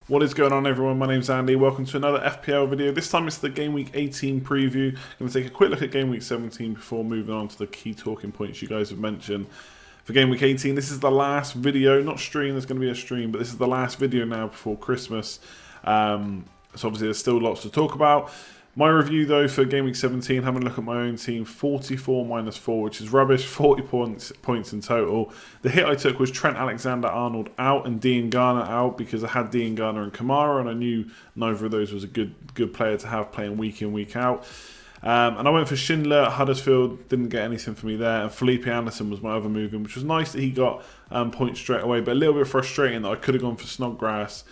What is going on, everyone? My name's Andy. Welcome to another FPL video. This time it's the Game Week 18 preview. I'm going to take a quick look at Game Week 17 before moving on to the key talking points you guys have mentioned. For Game Week 18, this is the last video, not stream, there's going to be a stream, but this is the last video now before Christmas. So obviously there's still lots to talk about. My review though for Game Week 17, having a look at my own team, 44 minus 4, which is rubbish, 40 points in total. The hit I took was Trent Alexander-Arnold out and Dean Garner out because I had Dean Garner and Kamara, and I knew neither of those was a good player to have playing week in, week out. And I went for Schindler at Huddersfield, didn't get anything for me there, and Felipe Anderson was my other move in, which was nice that he got points straight away, but a little bit frustrating that I could have gone for Snodgrass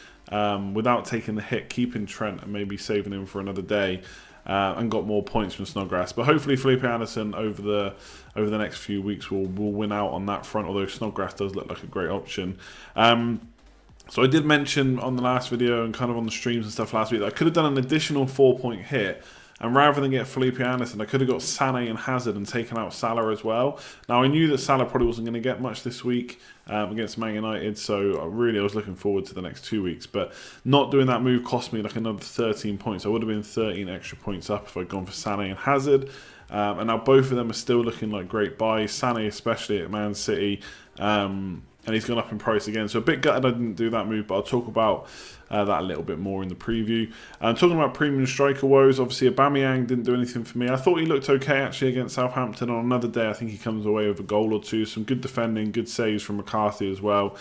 without taking the hit, keeping Trent and maybe saving him for another day, and got more points from Snodgrass. But hopefully Felipe Anderson over the next few weeks will win out on that front, although Snodgrass does look like a great option. So I did mention on the last video and kind of on the streams and stuff last week that I could have done an additional 4-point hit. And rather than get Felipe Anderson, I could have got SANE and Hazard and taken out Salah as well. Now, I knew that Salah probably wasn't going to get much this week against Man United, so I was looking forward to the next 2 weeks. But not doing that move cost me like another 13 points. I would have been 13 extra points up if I'd gone for SANE and Hazard. And now both of them are still looking like great buys. SANE especially at Man City. And he's gone up in price again. So a bit gutted I didn't do that move, but I'll talk about that a little bit more in the preview. Talking about premium striker woes, obviously Aubameyang didn't do anything for me. I thought he looked okay actually against Southampton. On another day, I think he comes away with a goal or two. Some good defending, good saves from McCarthy as well.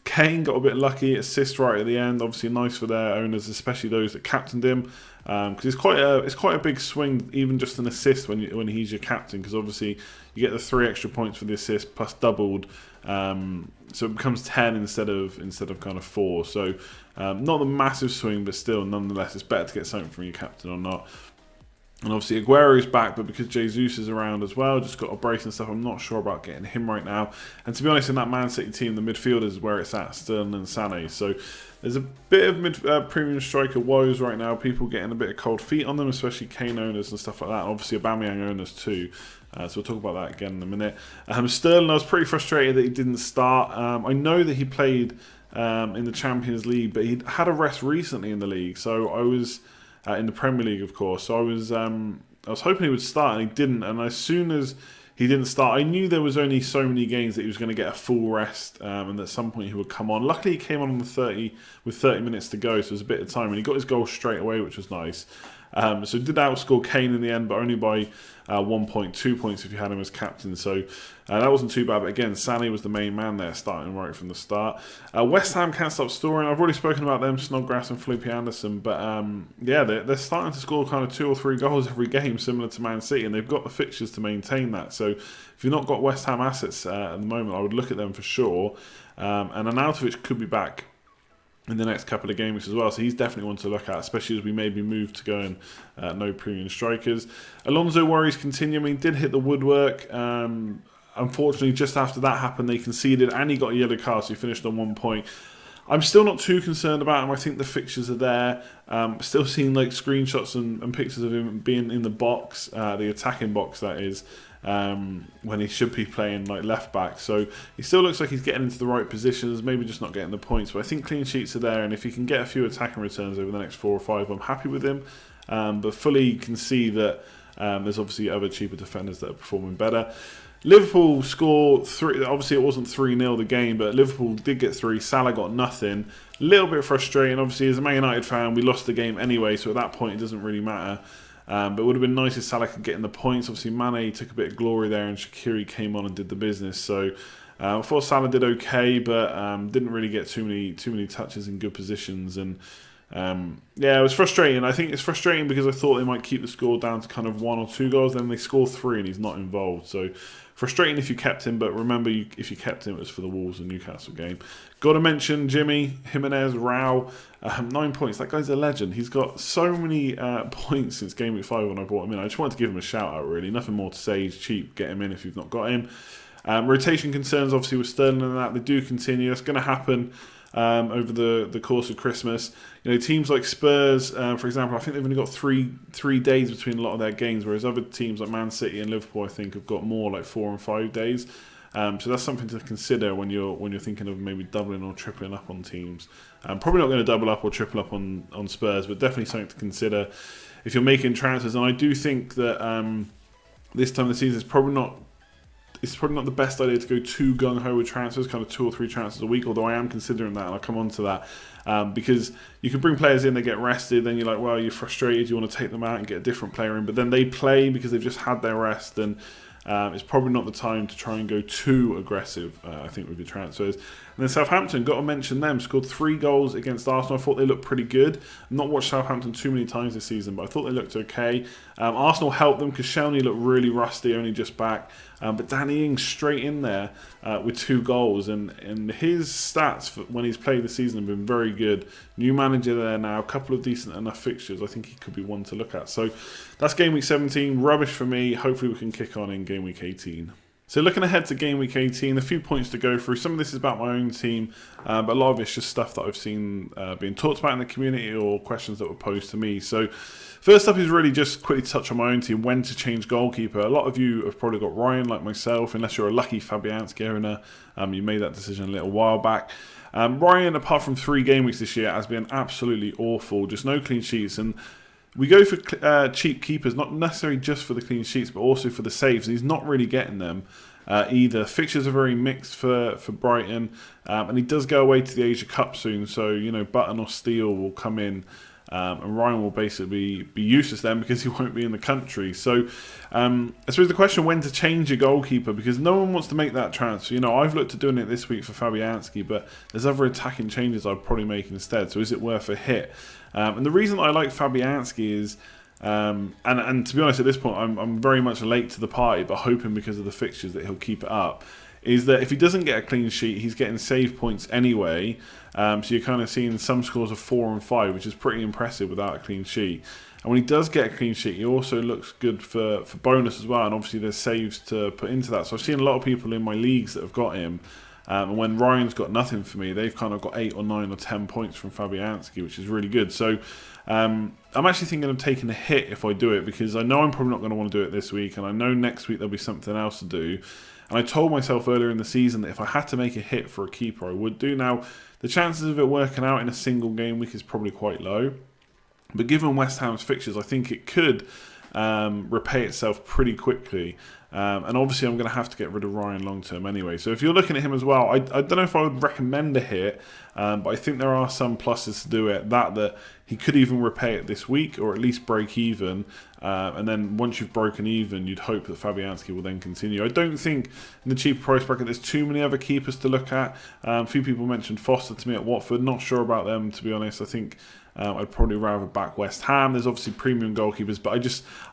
Kane got a bit lucky, assist right at the end. Obviously nice for their owners, especially those that captained him, because it's quite a big swing, even just an assist when he's your captain. Because obviously you get the 3 extra points for the assist plus doubled, so it becomes 10 instead of kind of 4. So not the massive swing, but still nonetheless it's better to get something from your captain or not. And obviously Aguero's back, but because Jesus is around as well, just got a brace and stuff, I'm not sure about getting him right now. And to be honest, in that Man City team, the midfield is where it's at, Sterling and SANE. So there's a bit of premium striker woes right now, people getting a bit of cold feet on them, especially Kane owners and stuff like that, and obviously Aubameyang owners too. So we'll talk about that again in a minute. Sterling, I was pretty frustrated that he didn't start. I know that he played in the Champions League, but he had a rest recently in the league, so I was... in the Premier League, of course. So I was hoping he would start, and he didn't. And as soon as he didn't start, I knew there was only so many games that he was going to get a full rest, and at some point he would come on. Luckily, he came on with 30 minutes to go, so it was a bit of time, and he got his goal straight away, which was nice. So he did outscore Kane in the end, but only by 1.2 points if you had him as captain. So that wasn't too bad. But again, SANE was the main man there, starting right from the start. West Ham can't stop scoring. I've already spoken about them, Snodgrass and Felipe Anderson. But yeah, they're starting to score kind of 2 or 3 goals every game, similar to Man City, and they've got the fixtures to maintain that. So if you've not got West Ham assets at the moment, I would look at them for sure. And Arnautovic could be back in the next couple of games as well, so he's definitely one to look at, especially as we maybe move to going no premium strikers. Alonso worries continue. I mean, did hit the woodwork. Unfortunately, just after that happened, they conceded and he got a yellow card, so he finished on 1 point. I'm still not too concerned about him. I think the fixtures are there. Still seeing like screenshots and pictures of him being in the box, the attacking box that is, when he should be playing like left back. So he still looks like he's getting into the right positions, maybe just not getting the points. But I think clean sheets are there, and if he can get a few attacking returns over the next 4 or 5, I'm happy with him. But fully can see that there's obviously other cheaper defenders that are performing better. Liverpool scored 3. Obviously, it wasn't 3-0 the game, but Liverpool did get 3. Salah got nothing. A little bit frustrating. Obviously, as a Man United fan, we lost the game anyway, so at that point, it doesn't really matter. But it would have been nice if Salah could get in the points. Obviously, Mane took a bit of glory there, and Shaqiri came on and did the business. So I thought Salah did okay, but didn't really get too many touches in good positions. And yeah, it was frustrating. I think it's frustrating because I thought they might keep the score down to kind of 1 or 2 goals. Then they score 3, and he's not involved. So frustrating if you kept him, but remember, if you kept him, it was for the Wolves and Newcastle game. Got to mention Jimmy Jimenez Rao, 9 points. That guy's a legend. He's got so many points since Game Week 5 when I brought him in. I just wanted to give him a shout out, really. Nothing more to say. He's cheap. Get him in if you've not got him. Rotation concerns, obviously, with Sterling and that. They do continue. It's going to happen over the course of Christmas. You know, teams like Spurs, for example, I think they've only got three days between a lot of their games, whereas other teams like Man City and Liverpool, I think, have got more, like 4 and 5 days. So that's something to consider when you're thinking of maybe doubling or tripling up on teams. Probably not going to double up or triple up on Spurs, but definitely something to consider if you're making transfers. And I do think that this time of the season it's probably not the best idea to go too gung-ho with transfers, kind of 2 or 3 transfers a week, although I am considering that, and I'll come on to that. Because you can bring players in, they get rested, then you're like, well, you're frustrated, you want to take them out and get a different player in, but then they play because they've just had their rest, and it's probably not the time to try and go too aggressive, I think, with your transfers. And then Southampton, got to mention them, scored 3 goals against Arsenal. I thought they looked pretty good. I've not watched Southampton too many times this season, but I thought they looked okay. Arsenal helped them because Shelny looked really rusty, only just back. But Danny Ings straight in there with 2 goals. And his stats when he's played this season have been very good. New manager there now, a couple of decent enough fixtures. I think he could be one to look at. So that's Game Week 17. Rubbish for me. Hopefully we can kick on in Game Week 18. So looking ahead to Game Week 18, a few points to go through. Some of this is about my own team, but a lot of it's just stuff that I've seen being talked about in the community or questions that were posed to me. So first up is really just quickly touch on my own team, when to change goalkeeper. A lot of you have probably got Ryan like myself, unless you're a lucky Fabianski owner. You made that decision a little while back. Ryan, apart from 3 game weeks this year, has been absolutely awful. Just no clean sheets. And we go for cheap keepers, not necessarily just for the clean sheets, but also for the saves. And he's not really getting them either. Fixtures are very mixed for Brighton. And he does go away to the Asia Cup soon. So, you know, Button or Steele will come in. And Ryan will basically be useless then because he won't be in the country. So I suppose the question, when to change your goalkeeper, because no one wants to make that transfer. You know, I've looked at doing it this week for Fabianski, but there's other attacking changes I'd probably make instead. So is it worth a hit? And the reason I like Fabianski is, and to be honest, at this point, I'm very much late to the party, but hoping because of the fixtures that he'll keep it up, is that if he doesn't get a clean sheet, he's getting save points anyway. So you're kind of seeing some scores of 4 and 5, which is pretty impressive without a clean sheet. And when he does get a clean sheet, he also looks good for bonus as well. And obviously there's saves to put into that. So I've seen a lot of people in my leagues that have got him. And when Ryan's got nothing for me, they've kind of got 8 or 9 or 10 points from Fabianski, which is really good. So I'm actually thinking of taking a hit if I do it, because I know I'm probably not going to want to do it this week. And I know next week there'll be something else to do. And I told myself earlier in the season that if I had to make a hit for a keeper, I would do. Now, the chances of it working out in a single game week is probably quite low. But given West Ham's fixtures, I think it could repay itself pretty quickly. And obviously, I'm going to have to get rid of Ryan long term anyway. So if you're looking at him as well, I don't know if I would recommend a hit, but I think there are some pluses to do it. That he could even repay it this week, or at least break even. And then once you've broken even, you'd hope that Fabianski will then continue. I don't think in the cheaper price bracket there's too many other keepers to look at. A few people mentioned Foster to me at Watford. Not sure about them, to be honest. I think I'd probably rather back West Ham. There's obviously premium goalkeepers, but I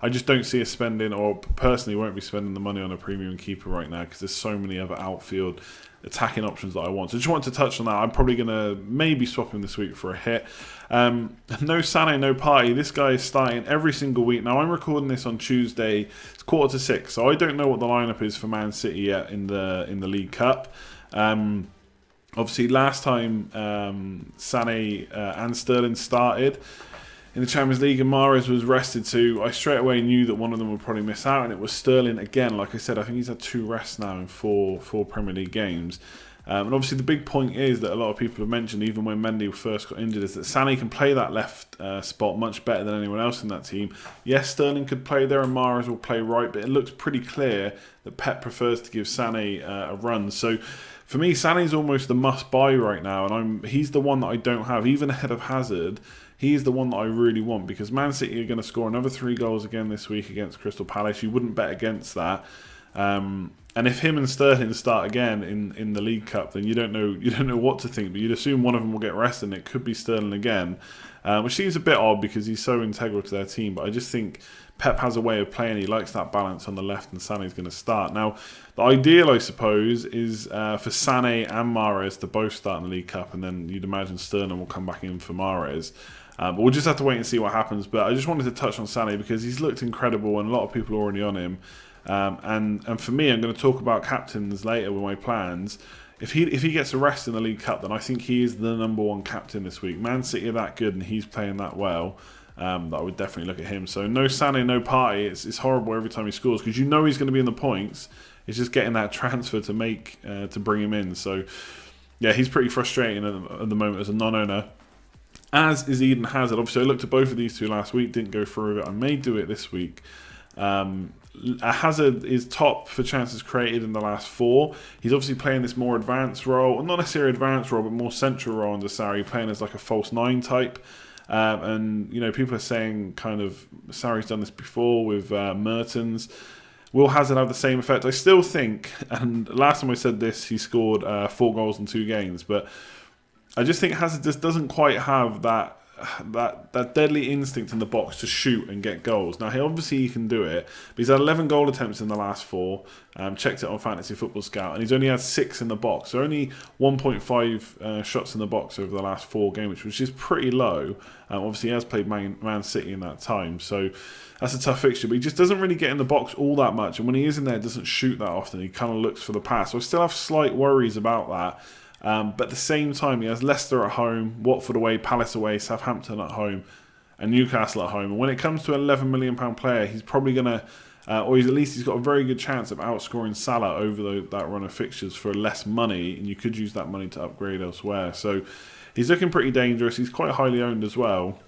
just don't see us spending, or personally won't be spending the money on a premium keeper right now, because there's so many other outfield attacking options that I want. So just wanted to touch on that. I'm probably going to maybe swap him this week for a hit. No SANE, no party. This guy is starting every single week. Now, I'm recording this on Tuesday. It's 5:45, so I don't know what the lineup is for Man City yet in the League Cup. Obviously, last time SANE and Sterling started in the Champions League and Mahrez was rested, so I straight away knew that one of them would probably miss out, and it was Sterling again. Like I said, I think he's had 2 rests now in four Premier League games. And obviously the big point is that a lot of people have mentioned, even when Mendy first got injured, is that SANE can play that left spot much better than anyone else in that team. Yes, Sterling could play there and Mahrez will play right, but it looks pretty clear that Pep prefers to give SANE a run. So for me, Sane's almost the must-buy right now, and he's the one that I don't have, even ahead of Hazard. He's the one that I really want, because Man City are going to score another 3 goals again this week against Crystal Palace. You wouldn't bet against that. And if him and Sterling start again in the League Cup, then you don't know what to think. But you'd assume one of them will get rested, and it could be Sterling again, which seems a bit odd because he's so integral to their team. But I just think Pep has a way of playing. He likes that balance on the left, and Sane's going to start. Now, the ideal, I suppose, is for Sane and Mahrez to both start in the League Cup, and then you'd imagine Sterling will come back in for Mahrez. But we'll just have to wait and see what happens. But I just wanted to touch on Sane because he's looked incredible, and a lot of people are already on him. And for me, I'm going to talk about captains later with my plans. If he gets a rest in the League Cup, then I think he is the number 1 captain this week. Man City are that good, and he's playing that well. That I would definitely look at him. So no Sane, no party. It's horrible every time he scores, because you know he's going to be in the points. It's just getting that transfer to make to bring him in. So yeah, he's pretty frustrating at the moment as a non-owner. As is Eden Hazard. Obviously, I looked at both of these two last week, didn't go through it. I may do it this week. Hazard is top for chances created in the last 4. He's obviously playing this more advanced role, not necessarily advanced role, but more central role under Sarri, playing as like a false 9 type. And, you know, people are saying kind of Sarri's done this before with Mertens. Will Hazard have the same effect? I still think, and last time I said this, he scored 4 goals in 2 games, but I just think Hazard just doesn't quite have that deadly instinct in the box to shoot and get goals. Now, he can do it, but he's had 11 goal attempts in the last 4. Checked it on Fantasy Football Scout, and he's only had 6 in the box. So only 1.5 shots in the box over the last 4 games, which is pretty low. Obviously, he has played Man City in that time, so that's a tough fixture. But he just doesn't really get in the box all that much, and when he is in there, doesn't shoot that often. He kind of looks for the pass. So I still have slight worries about that. But at the same time, he has Leicester at home, Watford away, Palace away, Southampton at home, and Newcastle at home. And when it comes to an £11 million player, he's probably going to, or at least he's got a very good chance of outscoring Salah over that run of fixtures for less money, and you could use that money to upgrade elsewhere. So he's looking pretty dangerous. He's quite highly owned as well.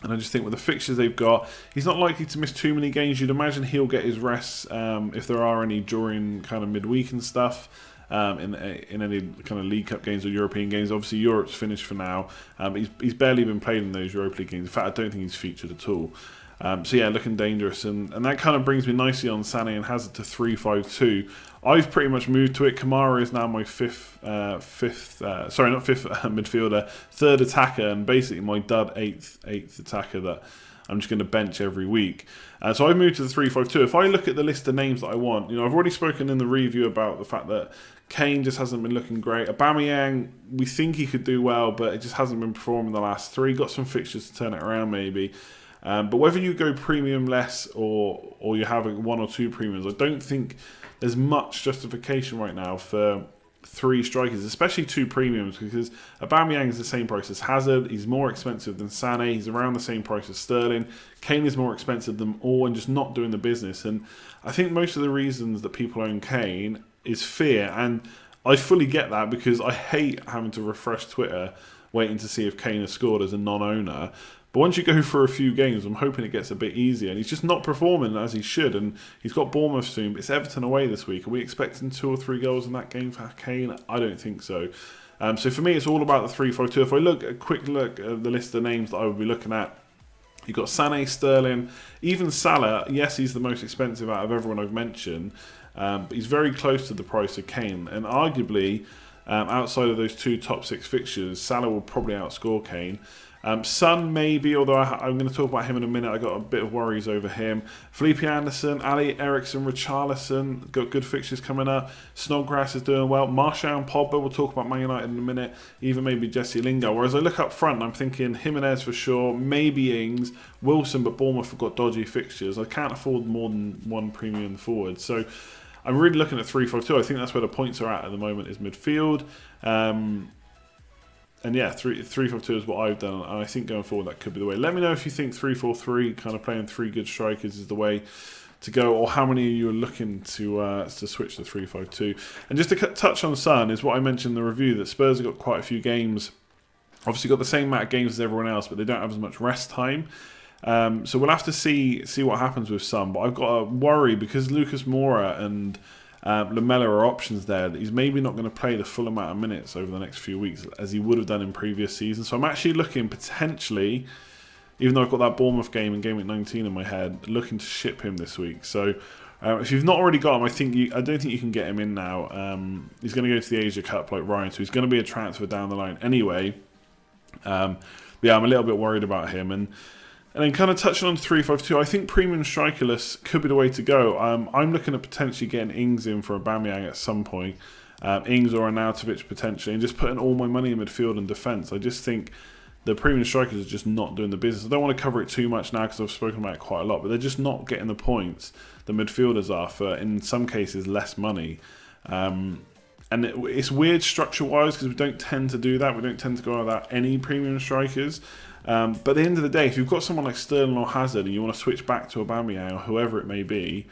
And I just think with the fixtures they've got, he's not likely to miss too many games. You'd imagine he'll get his rests if there are any during kind of midweek and stuff. In any kind of League Cup games or European games. Obviously, Europe's finished for now. But he's barely been played in those Europa League games. In fact, I don't think he's featured at all. So yeah, looking dangerous. And that kind of brings me nicely on SANE and Hazard to 3-5-2. I've pretty much moved to it. Kamara is now my fifth midfielder, 3rd attacker, and basically my dud 8th attacker that I'm just going to bench every week. So I've moved to the 3-5-2. If I look at the list of names that I want, you know, I've already spoken in the review about the fact that Kane just hasn't been looking great. Aubameyang, we think he could do well, but it just hasn't been performing the last 3. Got some fixtures to turn it around maybe. But whether you go premium less or you have 1 or 2 premiums, I don't think there's much justification right now for 3 strikers, especially 2 premiums, because Aubameyang is the same price as Hazard. He's more expensive than Sané. He's around the same price as Sterling. Kane is more expensive than all and just not doing the business. And I think most of the reasons that people own Kane is fear, and I fully get that because I hate having to refresh Twitter waiting to see if Kane has scored as a non-owner. But once you go for a few games, I'm hoping it gets a bit easier. And he's just not performing as he should. And he's got Bournemouth soon, but it's Everton away this week. Are we expecting 2 or 3 goals in that game for Kane? I don't think so. So for me, it's all about the 3-5-2. If I look a quick look at the list of names that I would be looking at, you've got Sané, Sterling, even Salah. Yes, he's the most expensive out of everyone I've mentioned. But he's very close to the price of Kane. And arguably, outside of those 2 top 6 fixtures, Salah will probably outscore Kane. Son maybe, although I'm going to talk about him in a minute. I got a bit of worries over him. Felipe Anderson, Ali Eriksson, Richarlison, got good fixtures coming up. Snodgrass is doing well. Martial and Pogba, we'll talk about Man United in a minute. Even maybe Jesse Lingard. Whereas I look up front, I'm thinking Jimenez for sure, maybe Ings, Wilson, but Bournemouth have got dodgy fixtures. I can't afford more than 1 premium forward. So I'm really looking at 3-5-2. I think that's where the points are at the moment is midfield. And yeah, 3-5-2 is what I've done, and I think going forward that could be the way. Let me know if you think 3-4-3, kind of playing 3 good strikers, is the way to go, or how many of you are looking to switch to 3-5-2. And just to touch on Son, is what I mentioned in the review, that Spurs have got quite a few games. Obviously got the same amount of games as everyone else, but they don't have as much rest time. So we'll have to see what happens with Son. But I've got a worry because Lucas Moura and Lamella are options there. He's maybe not going to play the full amount of minutes over the next few weeks as he would have done in previous seasons. So I'm actually looking potentially, even though I've got that Bournemouth game in Gameweek 19 in my head, looking to ship him this week. So if you've not already got him, I don't think you can get him in now. He's going to go to the Asia Cup like Ryan, so he's going to be a transfer down the line anyway. Yeah, I'm a little bit worried about him. And then kind of touching on 3-5-2, I think premium strikerless could be the way to go. I'm looking at potentially getting Ings in for Aubameyang at some point. Ings or Arnautovic potentially, and just putting all my money in midfield and defence. I just think the premium strikers are just not doing the business. I don't want to cover it too much now because I've spoken about it quite a lot, but they're just not getting the points the midfielders are for, in some cases, less money. And it's weird structure-wise because we don't tend to do that. We don't tend to go without any premium strikers. But at the end of the day, if you've got someone like Sterling or Hazard and you want to switch back to Aubameyang or whoever it may be,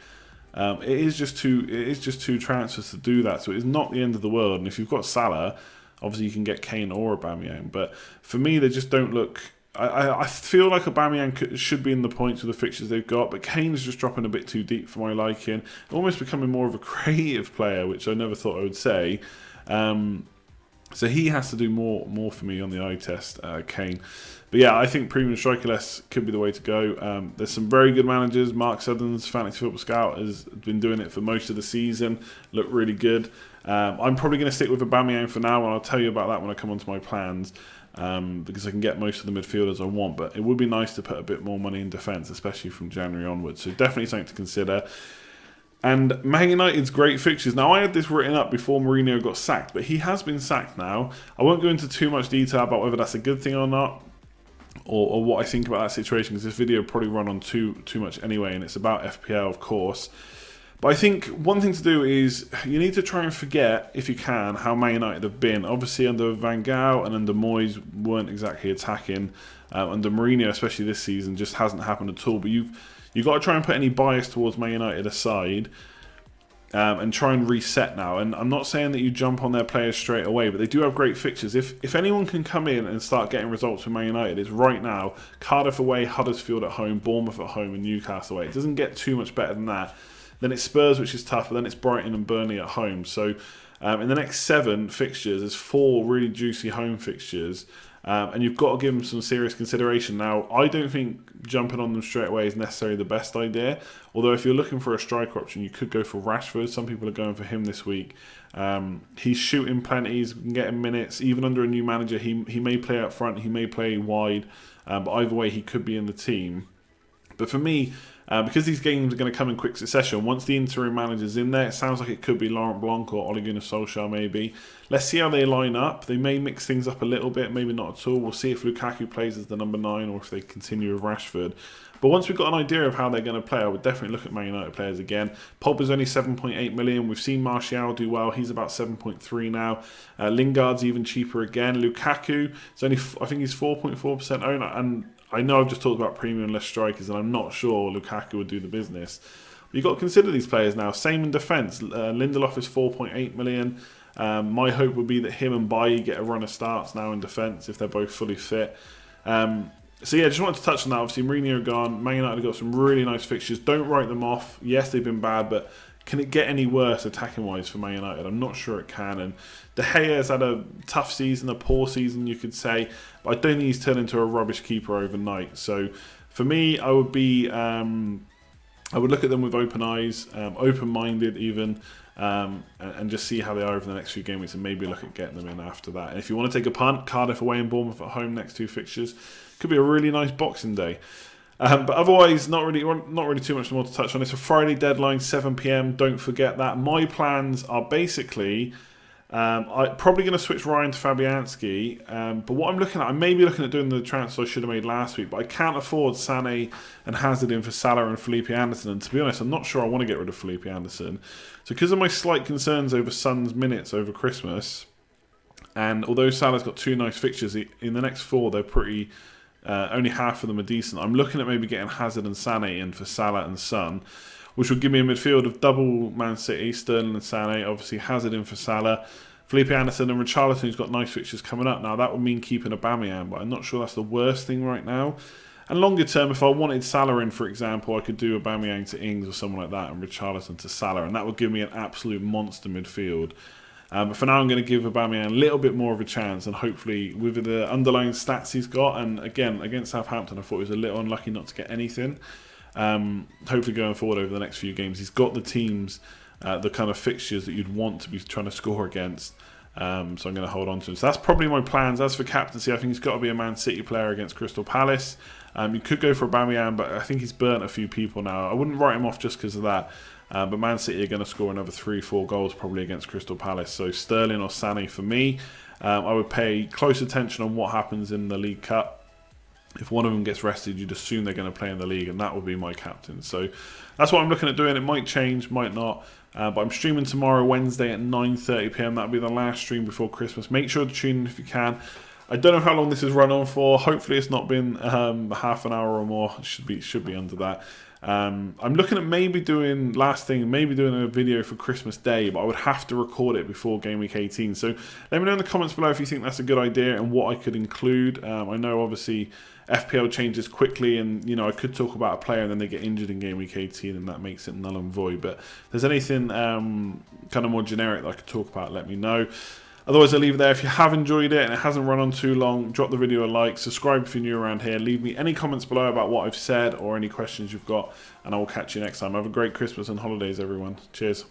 It is just two transfers to do that, so it is not the end of the world. And if you've got Salah, obviously you can get Kane or Aubameyang. But for me, they just don't look. I feel like Aubameyang should be in the points with the fixtures they've got, but Kane's just dropping a bit too deep for my liking. Almost becoming more of a creative player, which I never thought I would say. So he has to do more for me on the eye test, Kane. But yeah, I think premium striker less could be the way to go. There's some very good managers. Mark Sutherland's Fantasy Football Scout has been doing it for most of the season. Looked really good. I'm probably going to stick with Aubameyang for now, and I'll tell you about that when I come onto my plans. Because I can get most of the midfielders I want, but it would be nice to put a bit more money in defence, especially from January onwards. So definitely something to consider. And Man United's great fixtures. Now, I had this written up before Mourinho got sacked, but he has been sacked now. I won't go into too much detail about whether that's a good thing or not, or what I think about that situation, because this video will probably run on too much anyway, and it's about FPL, of course. But I think one thing to do is you need to try and forget, if you can, how Man United have been. Obviously, under Van Gaal and under Moyes weren't exactly attacking. Under Mourinho, especially this season, just hasn't happened at all. But you've got to try and put any bias towards Man United aside and try and reset now. And I'm not saying that you jump on their players straight away, but they do have great fixtures. If anyone can come in and start getting results with Man United, it's right now. Cardiff away, Huddersfield at home, Bournemouth at home, and Newcastle away. It doesn't get too much better than that. Then it's Spurs, which is tough, but then it's Brighton and Burnley at home. So in the next 7 fixtures, there's 4 really juicy home fixtures. And you've got to give them some serious consideration. Now, I don't think jumping on them straight away is necessarily the best idea. Although if you're looking for a striker option, you could go for Rashford. Some people are going for him this week. He's shooting plenty. He's getting minutes. Even under a new manager, he may play up front. He may play wide. But either way, he could be in the team. But for me, because these games are going to come in quick succession, once the interim manager's in there, it sounds like it could be Laurent Blanc or Ole Gunnar Solskjaer maybe. Let's see how they line up. They may mix things up a little bit, maybe not at all. We'll see if Lukaku plays as the number 9 or if they continue with Rashford. But once we've got an idea of how they're going to play, I would definitely look at Man United players again. Pogba's only 7.8 million. We've seen Martial do well. He's about 7.3 now. Lingard's even cheaper again. Lukaku is only, I think he's 4.4% owner. And I know I've just talked about premium less strikers, and I'm not sure Lukaku would do the business. But you've got to consider these players now. Same in defence. Lindelof is 4.8 million. My hope would be that him and Bailly get a run of starts now in defence if they're both fully fit. So yeah, just wanted to touch on that. Obviously, Mourinho gone. Man United have got some really nice fixtures. Don't write them off. Yes, they've been bad, but can it get any worse attacking-wise for Man United? I'm not sure it can. And De Gea has had a tough season, a poor season, you could say. But I don't think he's turned into a rubbish keeper overnight. So for me, I would be, I would look at them with open eyes, open-minded even, and just see how they are over the next few game weeks, and maybe look at getting them in after that. And if you want to take a punt, Cardiff away and Bournemouth at home, next 2 fixtures, could be a really nice Boxing Day. But otherwise, not really too much more to touch on. It's a Friday deadline, 7 PM. Don't forget that. My plans are basically, I'm probably going to switch Ryan to Fabianski. But what I'm looking at, I may be looking at doing the transfer I should have made last week, but I can't afford SANE and Hazard in for Salah and Felipe Anderson. And to be honest, I'm not sure I want to get rid of Felipe Anderson. So because of my slight concerns over Son's minutes over Christmas, and although Salah's got 2 nice fixtures, in the next 4 they're pretty... only half of them are decent. I'm looking at maybe getting Hazard and Sane in for Salah and Son, which would give me a midfield of double Man City, Sterling and Sane. Obviously Hazard in for Salah, Felipe Anderson and Richarlison, who's got nice fixtures coming up. Now that would mean keeping Aubameyang, but I'm not sure that's the worst thing right now. And longer term, if I wanted Salah in, for example, I could do Aubameyang to Ings or someone like that and Richarlison to Salah, and that would give me an absolute monster midfield. But for now, I'm going to give Aubameyang a little bit more of a chance, and hopefully, with the underlying stats he's got, and again, against Southampton, I thought he was a little unlucky not to get anything. Hopefully, going forward over the next few games, he's got the teams, the kind of fixtures that you'd want to be trying to score against. So I'm going to hold on to him. So that's probably my plans. As for captaincy, I think he's got to be a Man City player against Crystal Palace. You could go for Aubameyang, but I think he's burnt a few people now. I wouldn't write him off just because of that. But Man City are going to score another 3-4 goals probably against Crystal Palace. So Sterling or Sané for me. I would pay close attention on what happens in the League Cup. If one of them gets rested, you'd assume they're going to play in the league, and that would be my captain. So that's what I'm looking at doing. It might change, might not. But I'm streaming tomorrow, Wednesday at 9:30 PM. That'll be the last stream before Christmas. Make sure to tune in if you can. I don't know how long this has run on for. Hopefully it's not been half an hour or more. It should be under that. I'm looking at maybe doing a video for Christmas Day, but I would have to record it before Game Week 18. So let me know in the comments below if you think that's a good idea and what I could include. I know obviously FPL changes quickly, and I could talk about a player and then they get injured in Game Week 18, and that makes it null and void. But if there's anything kind of more generic that I could talk about, let me know. Otherwise, I'll leave it there. If you have enjoyed it and it hasn't run on too long, drop the video a like, subscribe if you're new around here, leave me any comments below about what I've said or any questions you've got, and I will catch you next time. Have a great Christmas and holidays, everyone. Cheers.